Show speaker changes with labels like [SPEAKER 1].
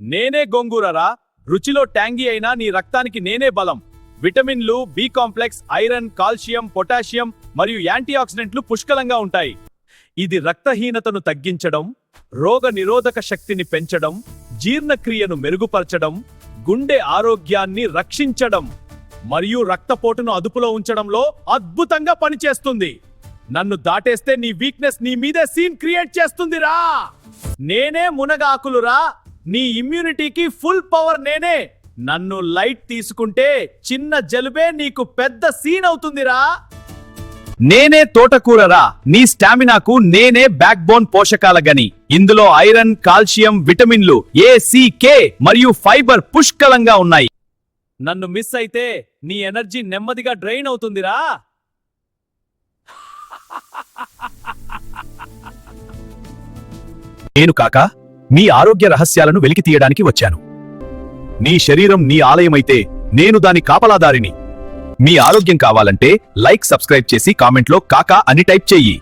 [SPEAKER 1] నేనే గోంగూరరా. రుచిలో ట్యాంగీ అయినా నీ రక్తానికి నేనే బలం. విటమిన్లు, B complex, iron, calcium, potassium మరియు యాంటీఆక్సిడెంట్లు పుష్కలంగా ఉంటాయి. ఇది రక్తహీనతను తగ్గించడం, రోగ నిరోధక శక్తిని పెంచడం, జీర్ణక్రియను మెరుగుపరచడం, గుండె ఆరోగ్యాన్ని రక్షించడం మరియు రక్తపోటును అదుపులో ఉంచడంలో అద్భుతంగా పనిచేస్తుంది. నన్ను దాటేస్తే నీ వీక్నెస్ నీ మీదే సీన్ క్రియేట్ చేస్తుందిరా. నేనే మునగాకులురా. నీ ఇమ్యూనిటీకి ఫుల్ పవర్ నేనే. నన్ను లైట్ తీసుకుంటే చిన్న జలుబే నీకు పెద్ద సీన్ అవుతుందిరా. నేనే తోటకూరరా. నీ స్టామినాకు నేనే బ్యాక్ బోన్ పోషకాల గని. ఇందులో ఐరన్, కాల్షియం, విటమిన్లు ఏ, సి, కే మరియు ఫైబర్ పుష్కలంగా ఉన్నాయి. నన్ను మిస్ అయితే నీ ఎనర్జీ నెమ్మదిగా డ్రైన్ అవుతుందిరా.
[SPEAKER 2] నేను కాక మీ ఆరోగ్య రహస్యాలను వెలికి తీయడానికి వచ్చాను. నీ శరీరం నీ ఆలయమైతే నేను దాని కాపలాదారిని. మీ ఆరోగ్యం కావాలంటే లైక్, సబ్స్క్రైబ్ చేసి కామెంట్లో కాకా అని టైప్ చెయ్యి.